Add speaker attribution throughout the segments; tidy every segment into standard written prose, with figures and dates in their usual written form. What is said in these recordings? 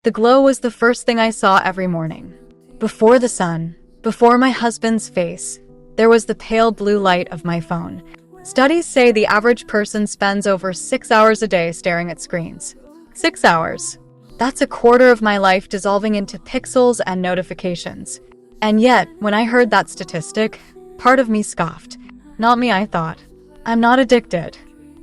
Speaker 1: The glow was the first thing I saw every morning. Before the sun, before my husband's face, there was the pale blue light of my phone. Studies say the average person spends over 6 hours a day staring at screens. 6 hours. That's a quarter of my life dissolving into pixels and notifications. And yet, when I heard that statistic, part of me scoffed. Not me, I thought. I'm not addicted.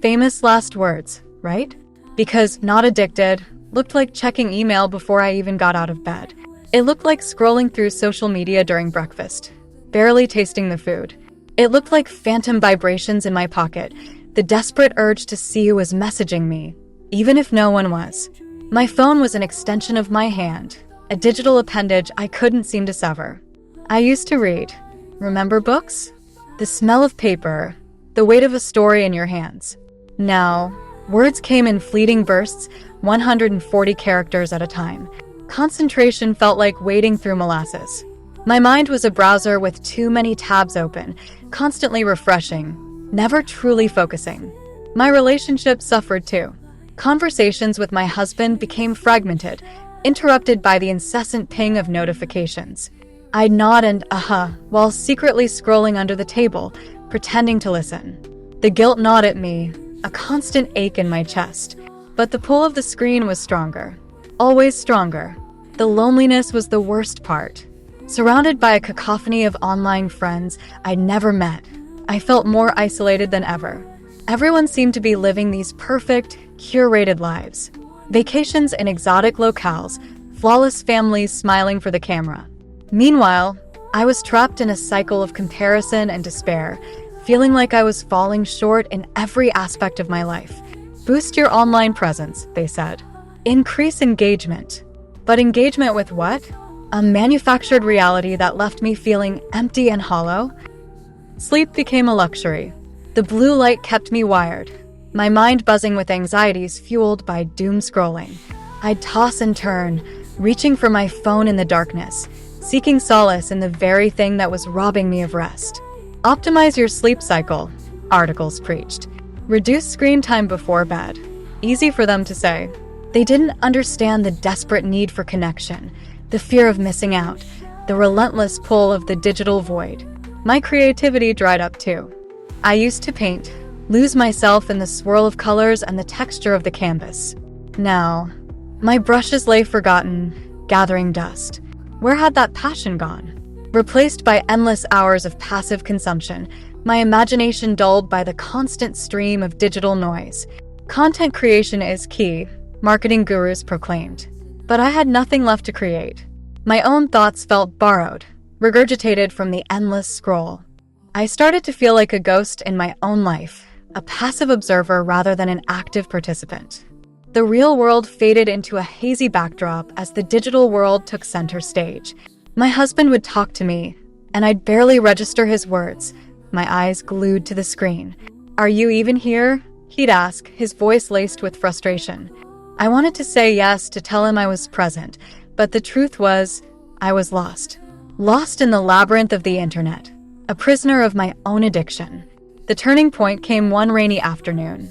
Speaker 1: Famous last words, right? Because not addicted looked like checking email before I even got out of bed. It looked like scrolling through social media during breakfast, barely tasting the food. It looked like phantom vibrations in my pocket, the desperate urge to see who was messaging me, even if no one was. My phone was an extension of my hand, a digital appendage I couldn't seem to sever. I used to read. Remember books? The smell of paper, the weight of a story in your hands. Now, words came in fleeting bursts, 140 characters at a time. Concentration felt like wading through molasses. My mind was a browser with too many tabs open, constantly refreshing, never truly focusing. My relationship suffered too. Conversations with my husband became fragmented, interrupted by the incessant ping of notifications. I'd nod and while secretly scrolling under the table, pretending to listen. The guilt gnawed at me, a constant ache in my chest. But the pull of the screen was stronger. Always stronger. The loneliness was the worst part. Surrounded by a cacophony of online friends I'd never met, I felt more isolated than ever. Everyone seemed to be living these perfect, curated lives. Vacations in exotic locales, flawless families smiling for the camera. Meanwhile, I was trapped in a cycle of comparison and despair, feeling like I was falling short in every aspect of my life. Boost your online presence, they said. Increase engagement. But engagement with what? A manufactured reality that left me feeling empty and hollow. Sleep became a luxury. The blue light kept me wired, my mind buzzing with anxieties fueled by doom scrolling. I'd toss and turn, reaching for my phone in the darkness, seeking solace in the very thing that was robbing me of rest. Optimize your sleep cycle, articles preached. Reduce screen time before bed. Easy for them to say. They didn't understand the desperate need for connection, the fear of missing out, the relentless pull of the digital void. My creativity dried up too. I used to paint, lose myself in the swirl of colors and the texture of the canvas. Now, my brushes lay forgotten, gathering dust. Where had that passion gone? Replaced by endless hours of passive consumption, my imagination dulled by the constant stream of digital noise. Content creation is key, marketing gurus proclaimed. But I had nothing left to create. My own thoughts felt borrowed, regurgitated from the endless scroll. I started to feel like a ghost in my own life, a passive observer rather than an active participant. The real world faded into a hazy backdrop as the digital world took center stage. My husband would talk to me, and I'd barely register his words, my eyes glued to the screen. "Are you even here?" he'd ask, his voice laced with frustration. I wanted to say yes to tell him I was present, but the truth was, I was lost. Lost in the labyrinth of the internet, a prisoner of my own addiction. The turning point came one rainy afternoon.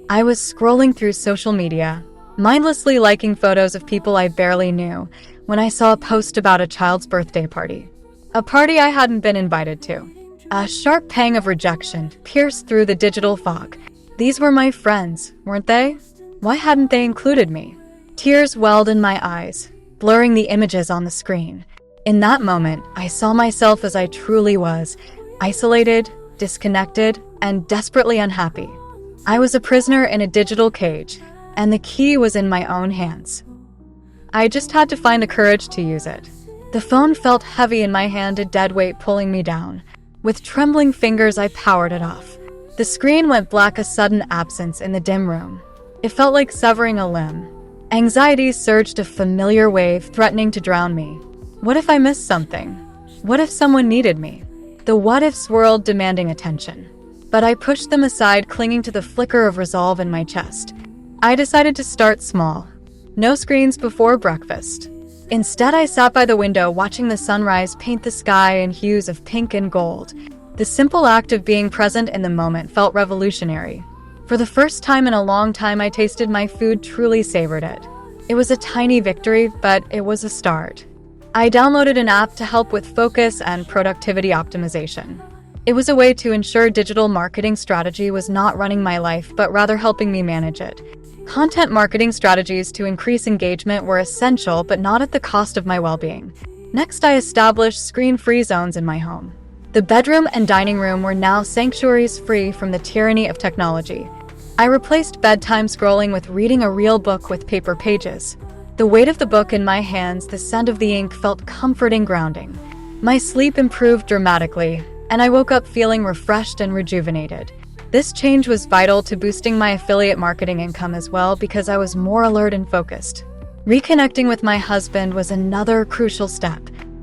Speaker 1: I was scrolling through social media, mindlessly liking photos of people I barely knew, when I saw a post about a child's birthday party. A party I hadn't been invited to. A sharp pang of rejection pierced through the digital fog. These were my friends, weren't they? Why hadn't they included me? Tears welled in my eyes, blurring the images on the screen. In that moment, I saw myself as I truly was, isolated, disconnected, and desperately unhappy. I was a prisoner in a digital cage, and the key was in my own hands. I just had to find the courage to use it. The phone felt heavy in my hand, a dead weight pulling me down. With trembling fingers, I powered it off. The screen went black, a sudden absence in the dim room. It felt like severing a limb. Anxiety surged, a familiar wave threatening to drown me. What if I missed something? What if someone needed me? The what-ifs swirled, demanding attention. But I pushed them aside, clinging to the flicker of resolve in my chest. I decided to start small. No screens before breakfast. Instead, I sat by the window, watching the sunrise paint the sky in hues of pink and gold. The simple act of being present in the moment felt revolutionary. For the first time in a long time, I tasted my food, truly savored it. It was a tiny victory, but it was a start. I downloaded an app to help with focus and productivity optimization. It was a way to ensure digital marketing strategy was not running my life, but rather helping me manage it. Content marketing strategies to increase engagement were essential, but not at the cost of my well-being. Next, I established screen-free zones in my home. The bedroom and dining room were now sanctuaries free from the tyranny of technology. I replaced bedtime scrolling with reading a real book with paper pages. The weight of the book in my hands, the scent of the ink felt comforting, grounding. My sleep improved dramatically, and I woke up feeling refreshed and rejuvenated. This change was vital to boosting my affiliate marketing income as well because I was more alert and focused. Reconnecting with my husband was another crucial step.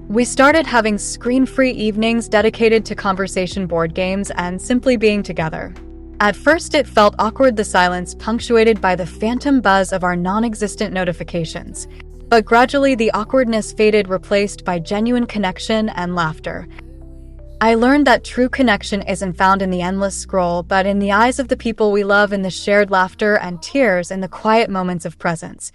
Speaker 1: We started having screen-free evenings dedicated to conversation board games and simply being together. At first, it felt awkward, the silence punctuated by the phantom buzz of our non-existent notifications. But gradually, the awkwardness faded, replaced by genuine connection and laughter. I learned that true connection isn't found in the endless scroll, but in the eyes of the people we love, in the shared laughter and tears, in the quiet moments of presence.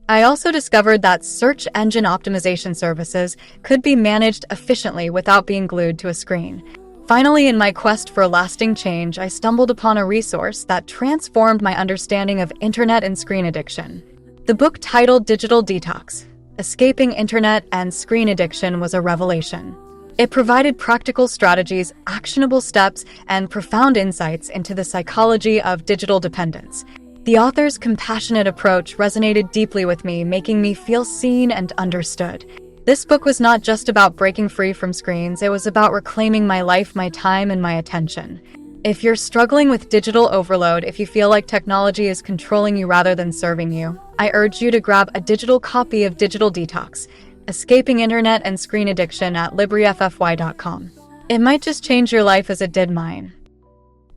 Speaker 1: I also discovered that search engine optimization services could be managed efficiently without being glued to a screen. Finally, in my quest for lasting change, I stumbled upon a resource that transformed my understanding of internet and screen addiction. The book, titled Digital Detox: Escaping Internet and Screen Addiction, was a revelation. It provided practical strategies, actionable steps, and profound insights into the psychology of digital dependence. The author's compassionate approach resonated deeply with me, making me feel seen and understood. This book was not just about breaking free from screens, it was about reclaiming my life, my time, and my attention. If you're struggling with digital overload, if you feel like technology is controlling you rather than serving you, I urge you to grab a digital copy of Digital Detox: Escaping Internet and Screen Addiction at LibriFFY.com. It might just change your life as it did mine.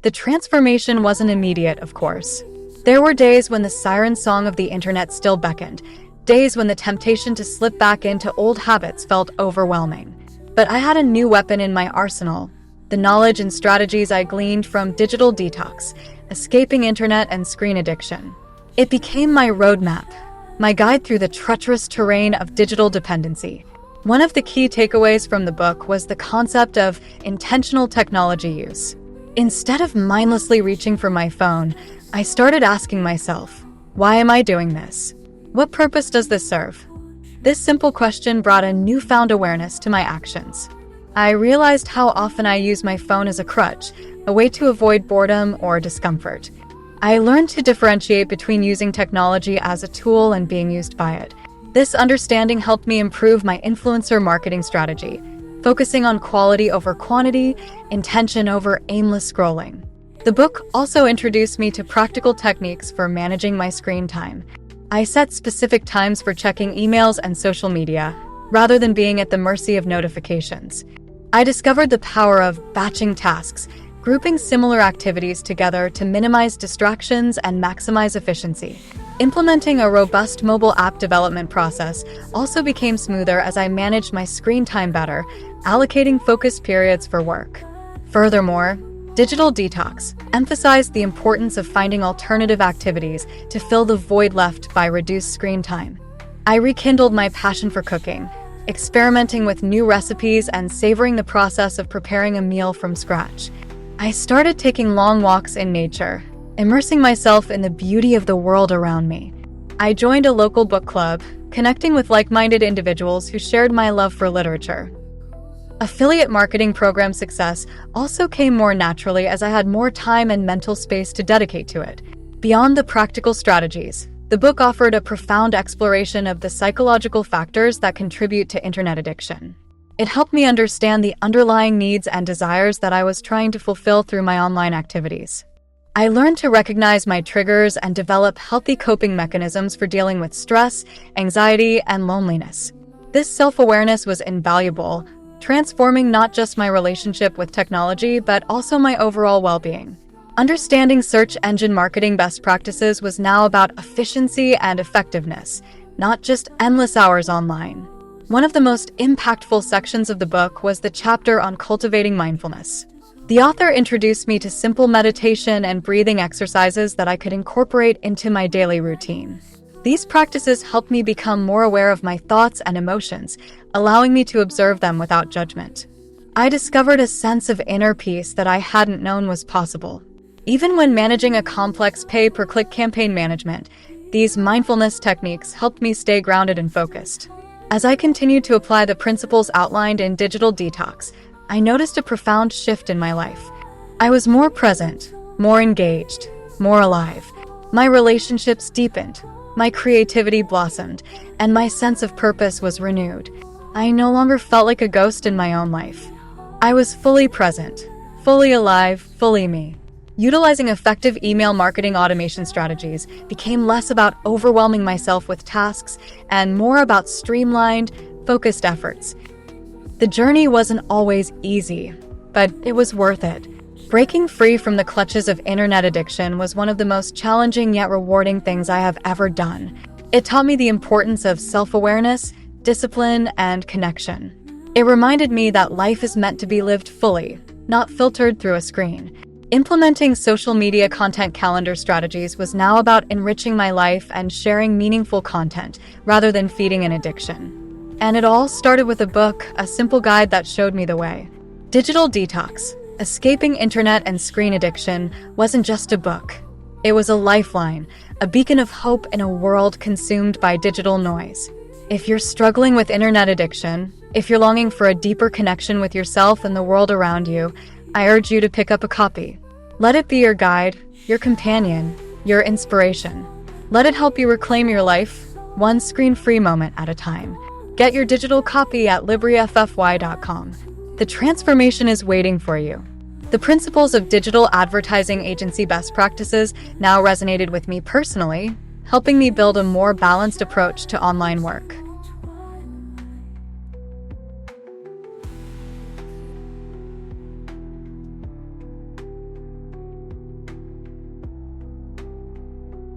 Speaker 1: The transformation wasn't immediate, of course. There were days when the siren song of the internet still beckoned, days when the temptation to slip back into old habits felt overwhelming. But I had a new weapon in my arsenal: the knowledge and strategies I gleaned from Digital Detox: Escaping Internet and Screen Addiction. It became my roadmap, my guide through the treacherous terrain of digital dependency. One of the key takeaways from the book was the concept of intentional technology use. Instead of mindlessly reaching for my phone, I started asking myself, why am I doing this? What purpose does this serve? This simple question brought a newfound awareness to my actions. I realized how often I use my phone as a crutch, a way to avoid boredom or discomfort. I learned to differentiate between using technology as a tool and being used by it. This understanding helped me improve my influencer marketing strategy, focusing on quality over quantity, intention over aimless scrolling. The book also introduced me to practical techniques for managing my screen time. I set specific times for checking emails and social media, rather than being at the mercy of notifications. I discovered the power of batching tasks, grouping similar activities together to minimize distractions and maximize efficiency. Implementing a robust mobile app development process also became smoother as I managed my screen time better, allocating focused periods for work. Furthermore, Digital Detox emphasized the importance of finding alternative activities to fill the void left by reduced screen time. I rekindled my passion for cooking, experimenting with new recipes and savoring the process of preparing a meal from scratch. I started taking long walks in nature, immersing myself in the beauty of the world around me. I joined a local book club, connecting with like-minded individuals who shared my love for literature. Affiliate marketing program success also came more naturally as I had more time and mental space to dedicate to it. Beyond the practical strategies, the book offered a profound exploration of the psychological factors that contribute to internet addiction. It helped me understand the underlying needs and desires that I was trying to fulfill through my online activities. I learned to recognize my triggers and develop healthy coping mechanisms for dealing with stress, anxiety, and loneliness. This self-awareness was invaluable, transforming not just my relationship with technology, but also my overall well-being. Understanding search engine marketing best practices was now about efficiency and effectiveness, not just endless hours online. One of the most impactful sections of the book was the chapter on cultivating mindfulness. The author introduced me to simple meditation and breathing exercises that I could incorporate into my daily routine. These practices helped me become more aware of my thoughts and emotions, allowing me to observe them without judgment. I discovered a sense of inner peace that I hadn't known was possible. Even when managing a complex pay-per-click campaign management, these mindfulness techniques helped me stay grounded and focused. As I continued to apply the principles outlined in Digital Detox, I noticed a profound shift in my life. I was more present, more engaged, more alive. My relationships deepened, my creativity blossomed, and my sense of purpose was renewed. I no longer felt like a ghost in my own life. I was fully present, fully alive, fully me. Utilizing effective email marketing automation strategies became less about overwhelming myself with tasks and more about streamlined, focused efforts. The journey wasn't always easy, but it was worth it. Breaking free from the clutches of internet addiction was one of the most challenging yet rewarding things I have ever done. It taught me the importance of self-awareness, discipline, and connection. It reminded me that life is meant to be lived fully, not filtered through a screen. Implementing social media content calendar strategies was now about enriching my life and sharing meaningful content rather than feeding an addiction. And it all started with a book, a simple guide that showed me the way. Digital Detox: Escaping Internet and Screen Addiction wasn't just a book. It was a lifeline, a beacon of hope in a world consumed by digital noise. If you're struggling with internet addiction, if you're longing for a deeper connection with yourself and the world around you, I urge you to pick up a copy. Let it be your guide, your companion, your inspiration. Let it help you reclaim your life, one screen-free moment at a time. Get your digital copy at LibriFFY.com. The transformation is waiting for you. The principles of digital advertising agency best practices now resonated with me personally, helping me build a more balanced approach to online work.